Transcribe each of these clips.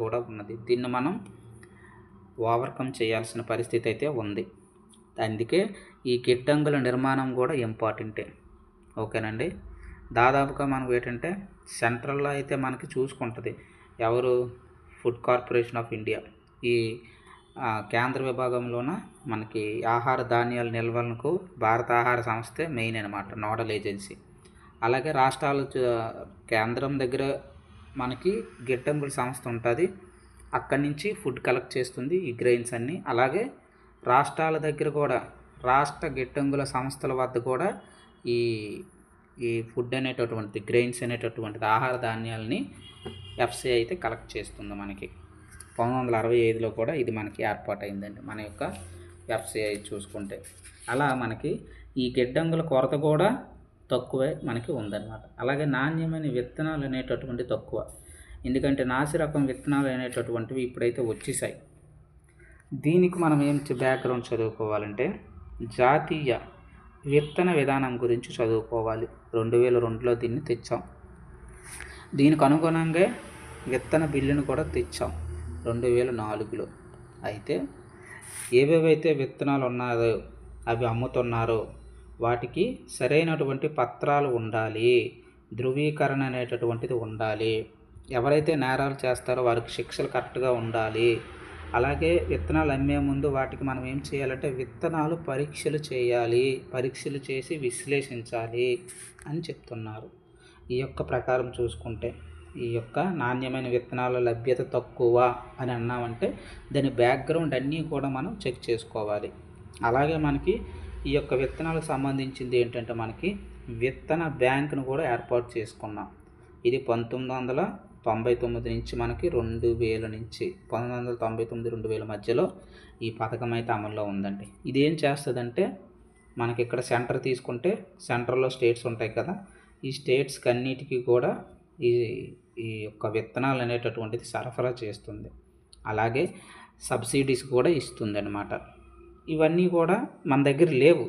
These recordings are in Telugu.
కూడా ఉన్నది. దీన్ని మనం ఓవర్కమ్ చేయాల్సిన పరిస్థితి అయితే ఉంది. అందుకే ఈ గిడ్డంగుల నిర్మాణం కూడా ఇంపార్టెంటే. ఓకేనండి. దాదాపుగా మనం ఏంటంటే సెంట్రల్లో అయితే మనకి చూసుకుంటుంది ఎవరు, ఫుడ్ కార్పొరేషన్ ఆఫ్ ఇండియా. ఈ కేంద్ర విభాగంలోన మనకి ఆహార ధాన్యాల నిల్వలకు భారత ఆహార సంస్థే మెయిన్ అనమాట, నోడల్ ఏజెన్సీ. అలాగే రాష్ట్రాలు కేంద్రం దగ్గర మనకి గిడ్డంగుల సంస్థ ఉంటుంది, అక్కడి నుంచి ఫుడ్ కలెక్ట్ చేస్తుంది ఈ గ్రెయిన్స్ అన్నీ. అలాగే రాష్ట్రాల దగ్గర కూడా రాష్ట్ర గిడ్డంగుల సంస్థల వద్ద కూడా ఈ ఫుడ్ అనేటటువంటిది, గ్రెయిన్స్ అనేటటువంటిది, ఆహార ధాన్యాలని ఎఫ్సిఐ అయితే కలెక్ట్ చేస్తుంది మనకి. 1965లో కూడా ఇది మనకి ఏర్పాటైందండి మన యొక్క ఎఫ్సిఐ చూసుకుంటే. అలా మనకి ఈ గిడ్డంగుల కొరత కూడా తక్కువే మనకి ఉందన్నమాట. అలాగే నాణ్యమైన విత్తనాలు అనేటటువంటి తక్కువ, ఎందుకంటే నాసి రకం విత్తనాలు అనేటటువంటివి ఇప్పుడైతే వచ్చేసాయి. దీనికి మనం ఏం బ్యాక్గ్రౌండ్ చదువుకోవాలంటే జాతీయ విత్తన విధానం గురించి చదువుకోవాలి. 2002లో దీన్ని తెచ్చాం. దీనికి అనుగుణంగా విత్తన బిల్లును కూడా తెచ్చాం 2004లో. అయితే ఏవేవైతే విత్తనాలు ఉన్నాయో అవి అమ్ముతున్నారో వాటికి సరైనటువంటి పత్రాలు ఉండాలి, ధృవీకరణ అనేటటువంటిది ఉండాలి. ఎవరైతే నేరాలు చేస్తారో వారికి శిక్షలు కరెక్ట్గా ఉండాలి. అలాగే విత్తనాలు అమ్మే ముందు వాటికి మనం ఏం చేయాలంటే విత్తనాలు పరీక్షలు చేయాలి, పరీక్షలు చేసి విశ్లేషించాలి అని చెప్తున్నారు. ఈ యొక్క ప్రకారం చూసుకుంటే ఈ యొక్క నాణ్యమైన విత్తనాల లభ్యత తక్కువ అని అన్నామంటే దాని బ్యాక్గ్రౌండ్ అన్నీ కూడా మనం చెక్ చేసుకోవాలి. అలాగే మనకి ఈ యొక్క విత్తనాలకు సంబంధించింది ఏంటంటే మనకి విత్తన బ్యాంకును కూడా ఏర్పాటు చేసుకున్నాం. ఇది 1999 నుంచి మనకి 2000 నుంచి 1999-2000 మధ్యలో ఈ పథకం అయితే అమల్లో ఉందండి. ఇది ఏం చేస్తుందంటే మనకి ఇక్కడ సెంటర్ తీసుకుంటే సెంటర్లో స్టేట్స్ ఉంటాయి కదా, ఈ స్టేట్స్కి అన్నిటికీ కూడా ఈ యొక్క విత్తనాలు అనేటటువంటిది సరఫరా చేస్తుంది. అలాగే సబ్సిడీస్ కూడా ఇస్తుంది అన్నమాట. ఇవన్నీ కూడా మన దగ్గర లేవు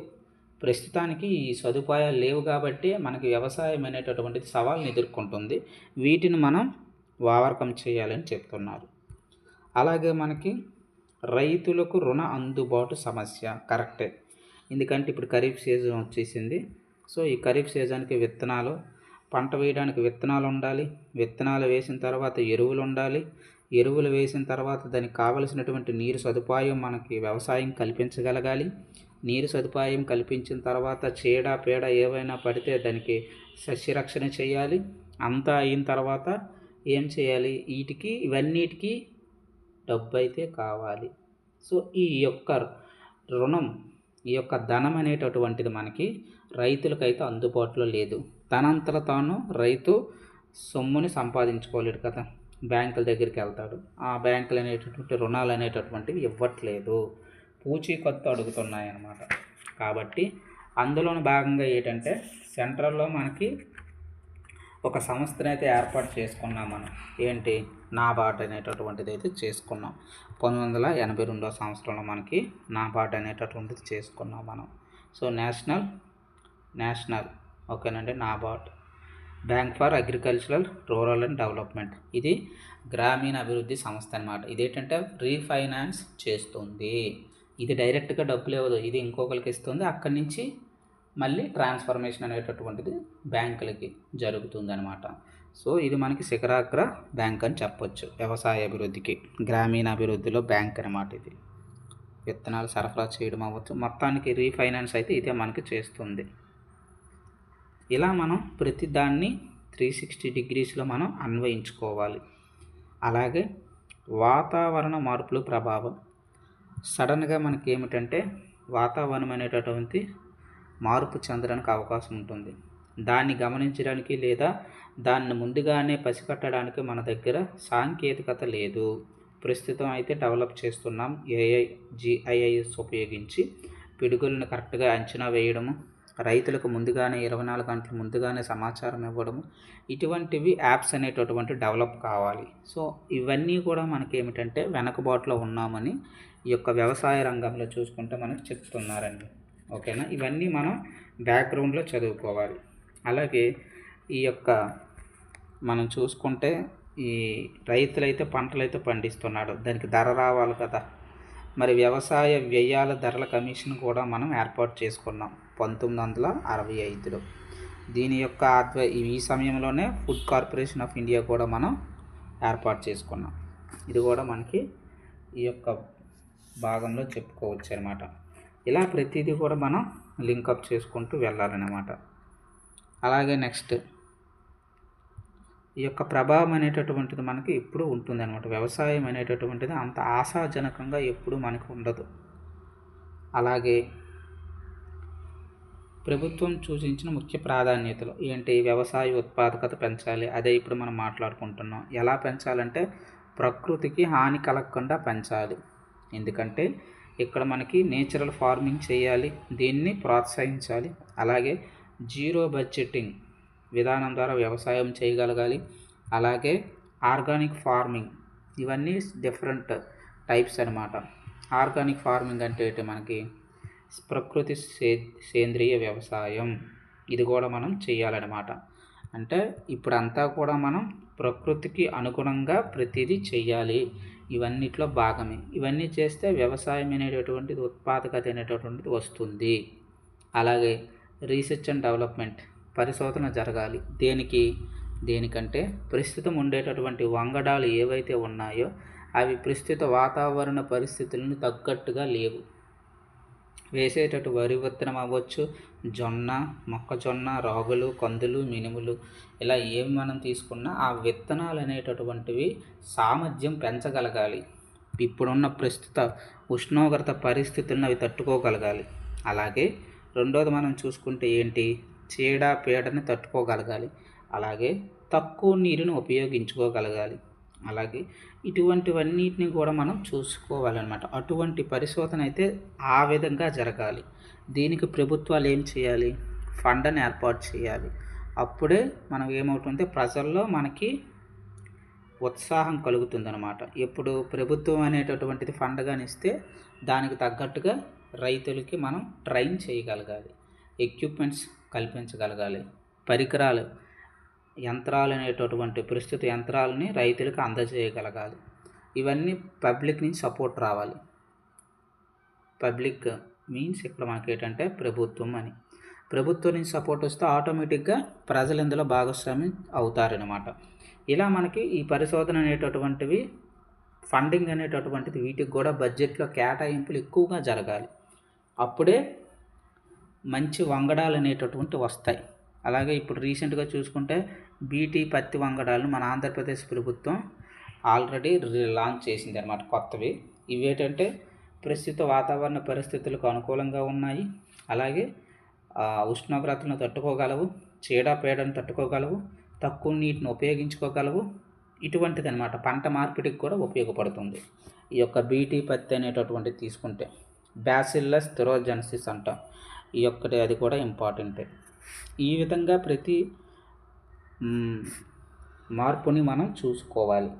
ప్రస్తుతానికి, ఈ సదుపాయాలు లేవు కాబట్టి మనకి వ్యవసాయం అనేటటువంటిది సవాళ్ళని ఎదుర్కొంటుంది. వీటిని మనం ఓవర్కమ్ చేయాలని చెప్తున్నారు. అలాగే మనకి రైతులకు రుణ అందుబాటు సమస్య కరెక్టే, ఎందుకంటే ఇప్పుడు ఖరీఫ్ సీజన్ వచ్చేసింది. సో ఈ ఖరీఫ్ సీజన్కి విత్తనాలు, పంట వేయడానికి విత్తనాలు ఉండాలి, విత్తనాలు వేసిన తర్వాత ఎరువులు ఉండాలి, ఎరువులు వేసిన తర్వాత దానికి కావలసినటువంటి నీరు సదుపాయం మనకి వ్యవసాయం కల్పించగలగాలి. నీరు సదుపాయం కల్పించిన తర్వాత చీడ పేడ ఏవైనా పడితే దానికి సస్యరక్షణ చేయాలి. అంతా అయిన తర్వాత ఏం చేయాలి, ఇవన్నిటికీ డబ్బు అయితే కావాలి. సో ఈ యొక్క రుణం, ఈ యొక్క ధనం అనేటటువంటిది మనకి రైతులకైతే అందుబాటులో లేదు. తనంతట తాను రైతు సొమ్ముని సంపాదించుకోలేడు కదా, బ్యాంకుల దగ్గరికి వెళ్తాడు, ఆ బ్యాంకులు అనేటటువంటి రుణాలు అనేటటువంటివి ఇవ్వట్లేదు, పూచీకత్తు అడుగుతున్నాయి అన్నమాట. కాబట్టి అందులోని భాగంగా ఏంటంటే సెంట్రల్లో మనకి ఒక సంస్థను అయితే ఏర్పాటు చేసుకున్నాం మనం. ఏంటి, నాబార్డ్ అనేటటువంటిది అయితే చేసుకున్నాం. 1982వ సంవత్సరంలో మనకి నాబార్డ్ అనేటటువంటిది చేసుకున్నాం మనం. సో నేషనల్ ఓకేనండి, NABARD bank for agricultural rural and development. ఇది గ్రామీణ అభివృద్ధి సంస్థ అన్నమాట. ఇదేంటంటే రీఫైనాన్స్ చేస్తుంది. ఇది డైరెక్ట్గా డబ్బులు ఇవ్వదు, ఇది ఇంకొకరికి ఇస్తుంది, అక్కడి నుంచి మళ్ళీ ట్రాన్స్ఫర్మేషన్ అనేటటువంటిది బ్యాంకులకి జరుగుతుంది అనమాట. సో ఇది మనకి శిఖరాగ్ర బ్యాంక్ అని చెప్పొచ్చు వ్యవసాయ అభివృద్ధికి, గ్రామీణ అభివృద్ధిలో బ్యాంక్ అనమాట. ఇది విత్తనాలు సరఫరా చేయడం అవ్వచ్చు, మొత్తానికి రీఫైనాన్స్ అయితే ఇదే మనకి చేస్తుంది. ఇలా మనం ప్రతి దాన్ని 360 డిగ్రీస్లో మనం అన్వయించుకోవాలి. అలాగే వాతావరణ మార్పుల ప్రభావం, సడన్గా మనకి ఏమిటంటే వాతావరణం అనేటటువంటి మార్పు చెందడానికి అవకాశం ఉంటుంది. దాన్ని గమనించడానికి లేదా దాన్ని ముందుగానే పసిగట్టడానికి మన దగ్గర సాంకేతికత లేదు. ప్రస్తుతం అయితే డెవలప్ చేస్తున్నాం AI GIS ఉపయోగించి పిడుగులను కరెక్ట్గా అంచనా వేయడము, రైతులకు ముందుగానే 24 గంటలు ముందుగానే సమాచారం ఇవ్వడము, ఇటువంటివి యాప్స్ అనేటటువంటి డెవలప్ కావాలి. సో ఇవన్నీ కూడా మనకి ఏమిటంటే వెనకబాటులో ఉన్నామని ఈ యొక్క వ్యవసాయ రంగంలో చూసుకుంటే మనకు చెప్తున్నారండి. ఓకేనా, ఇవన్నీ మనం బ్యాక్గ్రౌండ్లో చదువుకోవాలి. అలాగే ఈ యొక్క మనం చూసుకుంటే ఈ రైతులైతే పంటలైతే పండిస్తున్నాడు, దానికి ధర రావాలి కదా. మరి వ్యవసాయ వ్యయాల ధరల కమిషన్ కూడా మనం ఏర్పాటు చేసుకున్నాం 1965లో. దీని యొక్క ఈ సమయంలోనే ఫుడ్ కార్పొరేషన్ ఆఫ్ ఇండియా కూడా మనం ఏర్పాటు చేసుకున్నాం. ఇది కూడా మనకి ఈ యొక్క భాగంలో చెప్పుకోవచ్చు అనమాట. ఇలా ప్రతిదీ కూడా మనం లింకప్ చేసుకుంటూ వెళ్ళాలన్నమాట. అలాగే నెక్స్ట్ ఈ యొక్క ప్రభావం అనేటటువంటిది మనకి ఎప్పుడు ఉంటుంది అనమాట. వ్యవసాయం అనేటటువంటిది అంత ఆశాజనకంగా ఎప్పుడు మనకు ఉండదు. అలాగే ప్రభుత్వం సూచించిన ముఖ్య ప్రాధాన్యతలు ఏంటి? వ్యవసాయ ఉత్పాదకత పెంచాలి. అదే ఇప్పుడు మనం మాట్లాడుకుంటున్నాం. ఎలా పెంచాలంటే ప్రకృతికి హాని కలగకుండా పెంచాలి. ఎందుకంటే ఇక్కడ మనకి నేచురల్ ఫార్మింగ్ చేయాలి, దీన్ని ప్రోత్సహించాలి. అలాగే జీరో బడ్జెటింగ్ విధానం ద్వారా వ్యవసాయం చేయగలగాలి. అలాగే ఆర్గానిక్ ఫార్మింగ్, ఇవన్నీ డిఫరెంట్ టైప్స్ అనమాట. ఆర్గానిక్ ఫార్మింగ్ అంటే ఏంటి? మనకి ప్రకృతి సేంద్రియ వ్యవసాయం, ఇది కూడా మనం చేయాలన్నమాట. అంటే ఇప్పుడంతా కూడా మనం ప్రకృతికి అనుగుణంగా ప్రతిదీ చెయ్యాలి. ఇవన్నిట్లో భాగమే. ఇవన్నీ చేస్తే వ్యవసాయం అనేటటువంటిది, ఉత్పాదకత అనేటటువంటిది వస్తుంది. అలాగే రీసెర్చ్ అండ్ డెవలప్మెంట్, పరిశోధన జరగాలి. దేనికంటే ప్రస్తుతం ఉండేటటువంటి వంగడాలు ఏవైతే ఉన్నాయో అవి ప్రస్తుత వాతావరణ పరిస్థితులను తగ్గట్టుగా లేవు. వేసేటట్టు వరి విత్తనం అవ్వచ్చు, జొన్న, మొక్కజొన్న, రాగులు, కందులు, మినుములు, ఇలా ఏమి మనం తీసుకున్నా ఆ విత్తనాలు అనేటటువంటివి సామర్థ్యం పెంచగలగాలి. ఇప్పుడున్న ప్రస్తుత ఉష్ణోగ్రత పరిస్థితులను అవి తట్టుకోగలగాలి. అలాగే రెండోది మనం చూసుకుంటే ఏంటి? చీడ పీడని తట్టుకోగలగాలి. అలాగే తక్కువ నీరుని ఉపయోగించుకోగలగాలి. అలాగే ఇటువంటివన్నిటిని కూడా మనం చూసుకోవాలన్నమాట. అటువంటి పరిశోధన అయితే ఆ విధంగా జరగాలి. దీనికి ప్రభుత్వాలు ఏం చేయాలి? ఫండ్ని ఏర్పాటు చేయాలి. అప్పుడే మనం ఏమవుతుంటే ప్రజల్లో మనకి ఉత్సాహం కలుగుతుందన్నమాట. ఎప్పుడు ప్రభుత్వం అనేటటువంటిది ఫండ్ కానీ ఇస్తే దానికి తగ్గట్టుగా రైతులకి మనం ట్రైన్ చేయగలగాలి, ఎక్విప్మెంట్స్ కల్పించగలగాలి, పరికరాలు, యంత్రాలు అనేటటువంటి ప్రస్తుత యంత్రాలని రైతులకు అందజేయగలగాలి. ఇవన్నీ పబ్లిక్ నుంచి సపోర్ట్ రావాలి. పబ్లిక్ మీన్స్ ఇక్కడ మనకి ఏంటంటే ప్రభుత్వం అని. ప్రభుత్వం నుంచి సపోర్ట్ వస్తే ఆటోమేటిక్గా ప్రజలు ఇందులో భాగస్వామి అవుతారనమాట. ఇలా మనకి ఈ పరిశోధన అనేటటువంటివి, ఫండింగ్ అనేటటువంటిది, వీటికి కూడా బడ్జెట్లో కేటాయింపులు ఎక్కువగా జరగాలి. అప్పుడే మంచి వంగడాలు అనేటటువంటివి వస్తాయి. అలాగే ఇప్పుడు రీసెంట్గా చూసుకుంటే బీటీ పత్తి వంగడాలను మన ఆంధ్రప్రదేశ్ ప్రభుత్వం ఆల్రెడీ లాంచ్ చేసింది అన్నమాట, కొత్తవి. ఇవేంటంటే ప్రస్తుత వాతావరణ పరిస్థితులకు అనుకూలంగా ఉన్నాయి. అలాగే ఉష్ణోగ్రతలను తట్టుకోగలవు, చీడపీడను తట్టుకోగలవు, తక్కువ నీటిని ఉపయోగించుకోగలవు. ఇటువంటిది అనమాట. పంట మార్పిడికి కూడా ఉపయోగపడుతుంది. ఈ యొక్క బీటీ పత్తి అనేటటువంటిది తీసుకుంటే బ్యాసిల్లస్ థురోజెన్సిస్ అంటాం. ఈ ఒక్కటి అది కూడా ఇంపార్టెంటే. ఈ విధంగా ప్రతి మార్పుని మనం చూసుకోవాలి.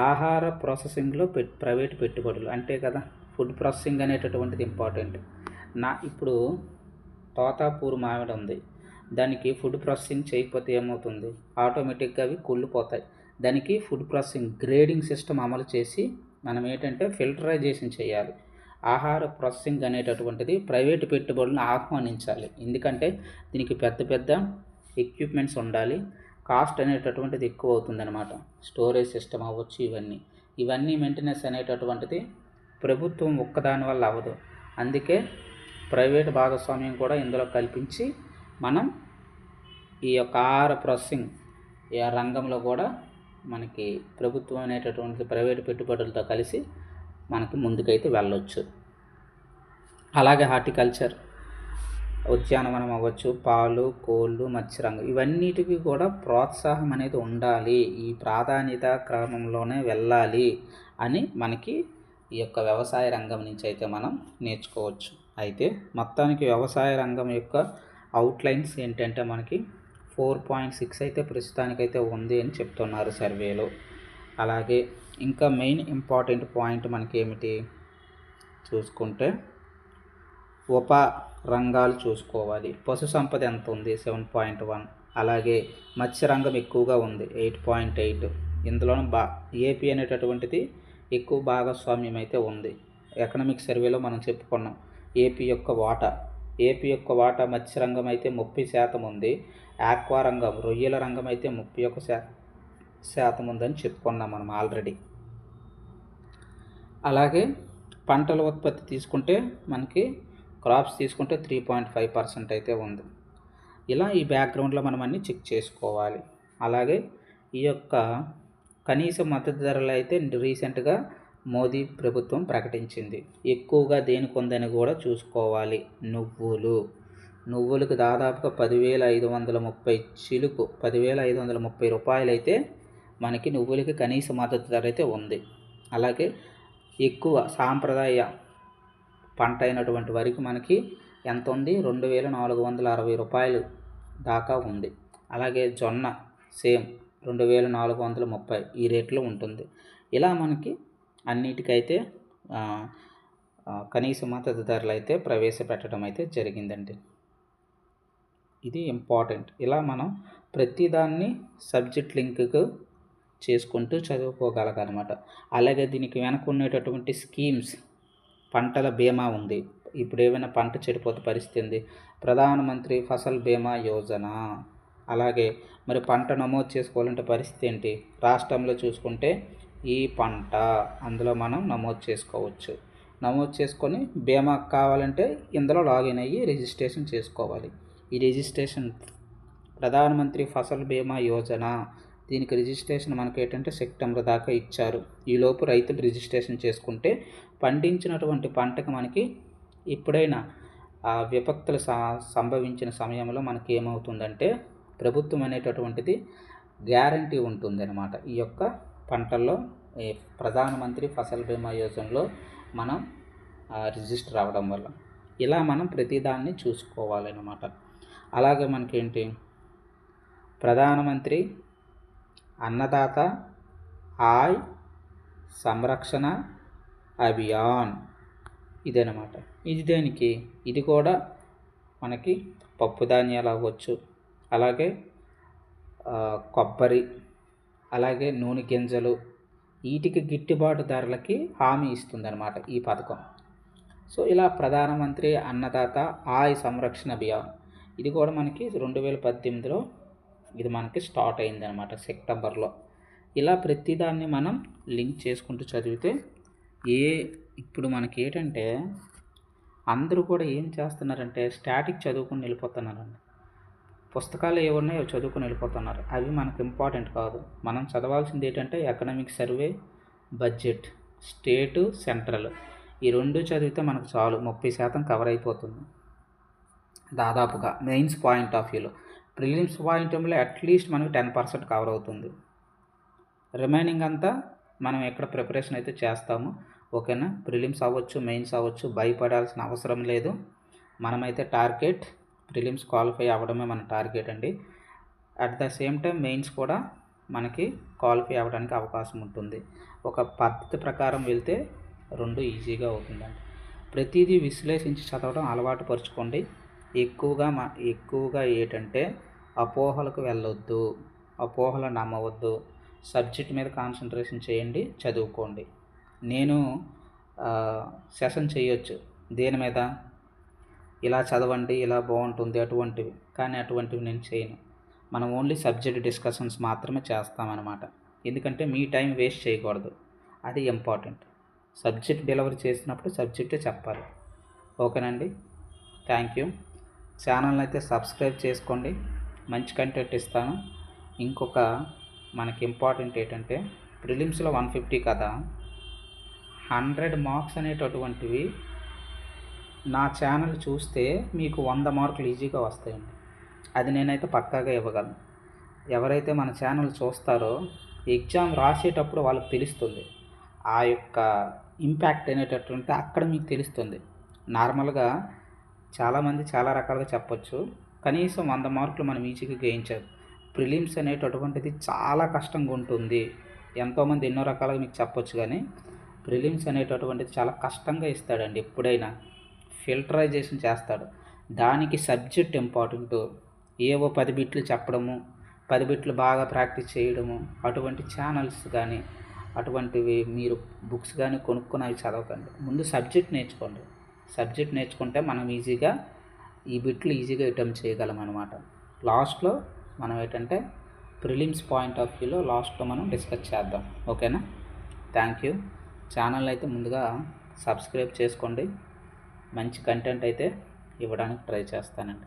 ఆహార ప్రాసెసింగ్లో ప్రైవేట్ పెట్టుబడులు అంటే కదా, ఫుడ్ ప్రాసెసింగ్ అనేటటువంటిది ఇంపార్టెంట్. ఇప్పుడు తోతాపూర్ మామిడి ఉంది, దానికి ఫుడ్ ప్రాసెసింగ్ చేయకపోతే ఏమవుతుంది? ఆటోమేటిక్గా అవి కుళ్ళిపోతాయి. దానికి ఫుడ్ ప్రాసెసింగ్ గ్రేడింగ్ సిస్టమ్ అమలు చేసి మనం ఏంటంటే ఫిల్టరైజేషన్ చేయాలి. ఆహార ప్రాసెసింగ్ అనేటటువంటిది ప్రైవేటు పెట్టుబడులను ఆహ్వానించాలి. ఎందుకంటే దీనికి పెద్ద పెద్ద ఎక్విప్మెంట్స్ ఉండాలి, కాస్ట్ అనేటటువంటిది ఎక్కువ అవుతుందన్నమాట. స్టోరేజ్ సిస్టమ్ అవ్వచ్చు, ఇవన్నీ మెయింటెనెన్స్ అనేటటువంటిది ప్రభుత్వం ఒక్కదాని వల్ల అవ్వదు. అందుకే ప్రైవేట్ భాగస్వామ్యం కూడా ఇందులో కల్పించి మనం ఈ యొక్క ఆహార ప్రాసెసింగ్ రంగంలో కూడా మనకి ప్రభుత్వం అనేటటువంటి ప్రైవేటు పెట్టుబడులతో కలిసి మనకి ముందుకైతే వెళ్ళొచ్చు. అలాగే హార్టికల్చర్, ఉద్యానవనం అవ్వచ్చు, పాలు, కోళ్ళు, మత్స్యరంగం, ఇవన్నిటికీ కూడా ప్రోత్సాహం అనేది ఉండాలి. ఈ ప్రాధాన్యత క్రమంలోనే వెళ్ళాలి అని మనకి ఈ యొక్క వ్యవసాయ రంగం నుంచి అయితే మనం నేర్చుకోవచ్చు. అయితే మొత్తానికి వ్యవసాయ రంగం యొక్క అవుట్లైన్స్ ఏంటంటే మనకి 4.6 అయితే ప్రస్తుతానికైతే ఉంది అని చెప్తున్నారు సర్వేలో. అలాగే ఇంకా మెయిన్ ఇంపార్టెంట్ పాయింట్ మనకి ఏమిటి చూసుకుంటే ఉప రంగాలు చూసుకోవాలి. పశు సంపద ఎంత ఉంది? 7.1. అలాగే మత్స్యరంగం ఎక్కువగా ఉంది, 8.8. ఇందులోనూ ఏపీ అనేటటువంటిది ఎక్కువ భాగస్వామ్యం అయితే ఉంది. ఎకనామిక్ సర్వేలో మనం చెప్పుకున్నాం ఏపీ యొక్క వాటా మత్స్య రంగం అయితే 30% ఉంది. ఆక్వా రంగం, రొయ్యల రంగం అయితే 31% ఉందని చెప్పుకున్నాం మనం ఆల్రెడీ. అలాగే పంటల ఉత్పత్తి తీసుకుంటే మనకి క్రాప్స్ తీసుకుంటే 3.5% అయితే ఉంది. ఇలా ఈ బ్యాక్గ్రౌండ్లో మనం అన్నీ చెక్ చేసుకోవాలి. అలాగే ఈ యొక్క కనీస మద్దతు ధరలు అయితే రీసెంట్గా మోదీ ప్రభుత్వం ప్రకటించింది. ఎక్కువగా దేనికి ఉందని కూడా చూసుకోవాలి. నువ్వులకు దాదాపుగా 10,530 చిలుకు 10,530 రూపాయలు అయితే మనకి నువ్వులకి కనీస మద్దతు ధర అయితే ఉంది. అలాగే ఎక్కువ సాంప్రదాయ పంట అయినటువంటి వరికి మనకి ఎంత ఉంది, 2,460 రూపాయలు దాకా ఉంది. అలాగే జొన్న సేమ్ 2,430 ఈ రేట్లో ఉంటుంది. ఇలా మనకి అన్నిటికైతే కనీస మద్దతు ధరలు అయితే ప్రవేశపెట్టడం అయితే జరిగిందండి. ఇది ఇంపార్టెంట్. ఇలా మనం ప్రతిదాన్ని సబ్జెక్ట్ లింక్కు చేసుకుంటూ చదువుకోగలగనమాట. అలాగే దీనికి వెనక ఉండేటటువంటి స్కీమ్స్, పంటల బీమా ఉంది. ఇప్పుడు ఏమైనా పంట చెడిపోతే పరిస్థితి ఉంది, ప్రధానమంత్రి ఫసల్ బీమా యోజన. అలాగే మరి పంట నమోదు చేసుకోవాలంటే పరిస్థితి ఏంటి, రాష్ట్రంలో చూసుకుంటే ఈ పంట అందులో మనం నమోదు చేసుకోవచ్చు. నమోదు చేసుకొని బీమా కావాలంటే ఇందులో లాగిన్ అయ్యి రిజిస్ట్రేషన్ చేసుకోవాలి. ఈ రిజిస్ట్రేషన్ ప్రధానమంత్రి ఫసల్ బీమా యోజన, దీనికి రిజిస్ట్రేషన్ మనకి ఏంటంటే సెప్టెంబర్ దాకా ఇచ్చారు. ఈలోపు రైతులు రిజిస్ట్రేషన్ చేసుకుంటే పండించినటువంటి పంటకు మనకి ఎప్పుడైనా విపత్తులు సంభవించిన సమయంలో మనకి ఏమవుతుందంటే ప్రభుత్వం అనేటటువంటిది గ్యారంటీ ఉంటుంది అన్నమాట. ఈ యొక్క పంటల్లో ప్రధానమంత్రి ఫసల్ బీమా యోజనలో మనం రిజిస్టర్ అవ్వడం వల్ల ఇలా మనం ప్రతిదాన్ని చూసుకోవాలన్నమాట. అలాగే మనకేంటి, ప్రధానమంత్రి అన్నదాత ఆయ్ సంరక్షణ అభియాన్ ఇదనమాట. ఇది దేనికి, ఇది కూడా మనకి పప్పు ధాన్యాలు అవ్వచ్చు, అలాగే కొబ్బరి, అలాగే నూనె గింజలు, వీటికి గిట్టుబాటు ధరలకి హామీ ఇస్తుందన్నమాట ఈ పథకం. సో ఇలా ప్రధానమంత్రి అన్నదాత ఆయ్ సంరక్షణ అభియాన్ ఇది కూడా మనకి 2018లో ఇది మనకి స్టార్ట్ అయిందనమాట సెప్టెంబర్లో. ఇలా ప్రతిదాన్ని మనం లింక్ చేసుకుంటూ చదివితే ఇప్పుడు మనకి ఏంటంటే అందరూ కూడా ఏం చేస్తున్నారంటే స్టాటిక్ చదువుకుని వెళ్ళిపోతున్నారండి. పుస్తకాలు ఏమున్నాయో చదువుకుని వెళ్ళిపోతున్నారు. అవి మనకు ఇంపార్టెంట్ కాదు. మనం చదవాల్సింది ఏంటంటే ఎకనామిక్ సర్వే, బడ్జెట్, స్టేటు, సెంట్రల్, ఈ రెండు చదివితే మనకు చాలు, 30% కవర్ అయిపోతుంది దాదాపుగా మెయిన్స్ పాయింట్ ఆఫ్ వ్యూలో. ప్రిలిమ్స్ పాయింట్ ఆఫ్ వ్యూలో అట్లీస్ట్ మనకు 10% కవర్ అవుతుంది. రిమైనింగ్ అంతా మనం ఎక్కడ ప్రిపరేషన్ అయితే చేస్తాము. ఓకేనా, ప్రిలిమ్స్ అవ్వచ్చు, మెయిన్స్ అవ్వచ్చు, భయపడాల్సిన అవసరం లేదు. మనమైతే టార్గెట్ ప్రిలిమ్స్ క్వాలిఫై అవ్వడమే మన టార్గెట్ అండి. At the same time mains కూడా మనకి క్వాలిఫై అవ్వడానికి అవకాశం ఉంటుంది. ఒక పద్ధతి ప్రకారం వెళ్తే రెండు ఈజీగా అవుతుందండి. ప్రతిదీ విశ్లేషించి చదవడం అలవాటు పరుచుకోండి. ఎక్కువగా ఏంటంటే అపోహలకు వెళ్ళొద్దు, అపోహలు నమ్మవద్దు. సబ్జెక్ట్ మీద కాన్సన్ట్రేషన్ చేయండి, చదువుకోండి. నేను సెషన్ చేయొచ్చు దేని మీద, ఇలా చదవండి, ఇలా బాగుంటుంది అటువంటివి, కానీ అటువంటివి నేను చేయను. మనం ఓన్లీ సబ్జెక్ట్ డిస్కషన్స్ మాత్రమే చేస్తామన్నమాట. ఎందుకంటే మీ టైం వేస్ట్ చేయకూడదు, అది ఇంపార్టెంట్. సబ్జెక్ట్ డెలివరీ చేసినప్పుడు సబ్జెక్టే చెప్పాలి. ఓకేనండి, థ్యాంక్ యూ. ఛానల్ని అయితే సబ్స్క్రైబ్ చేసుకోండి, మంచి కంటెంట్ ఇస్తాను. ఇంకొక మనకి ఇంపార్టెంట్ ఏంటంటే ప్రిలిమ్స్లో 150 కదా, 100 మార్క్స్ అనేటటువంటివి నా ఛానల్ చూస్తే మీకు 100 మార్కులు ఈజీగా వస్తాయండి. అది నేనైతే పక్కాగా ఇవ్వగలను. ఎవరైతే మన ఛానల్ చూస్తారో ఎగ్జామ్ రాసేటప్పుడు వాళ్ళకి తెలుస్తుంది ఆ యొక్క ఇంపాక్ట్ అనేటటువంటి, అక్కడ మీకు తెలుస్తుంది. నార్మల్గా చాలామంది చాలా రకాలుగా చెప్పొచ్చు, కనీసం 100 మార్కులు మనం ఈజీగా గెయించారు. ప్రిలిమ్స్ అనేటటువంటిది చాలా కష్టంగా ఉంటుంది. ఎంతోమంది ఎన్నో రకాలుగా మీకు చెప్పొచ్చు, కానీ ప్రిలిమ్స్ అనేటటువంటిది చాలా కష్టంగా ఇస్తాడండి. ఎప్పుడైనా ఫిల్టరైజేషన్ చేస్తాడు. దానికి సబ్జెక్ట్ ఇంపార్టెంట్. ఏవో 10 బిట్లు చెప్పడము, 10 బిట్లు బాగా ప్రాక్టీస్ చేయడము, అటువంటి ఛానల్స్ కానీ అటువంటివి మీరు బుక్స్ కానీ కొనుక్కొని అవి చదవకండి. ముందు సబ్జెక్ట్ నేర్చుకోండి. సబ్జెక్ట్ నేర్చుకుంటే మనం ఈజీగా ఈ బిట్లు ఈజీగా అటెంప్ట్ చేయగలం అనమాట. లాస్ట్లో మనం ఏంటంటే ప్రిలిమ్స్ పాయింట్ ఆఫ్ వ్యూలో లాస్ట్లో మనం డిస్కస్ చేద్దాం. ఓకేనా? Thank you. ఛానల్ అయితే ముందుగా సబ్స్క్రైబ్ చేసుకోండి. మంచి కంటెంట్ అయితే ఇవ్వడానికి ట్రై చేస్తానండి.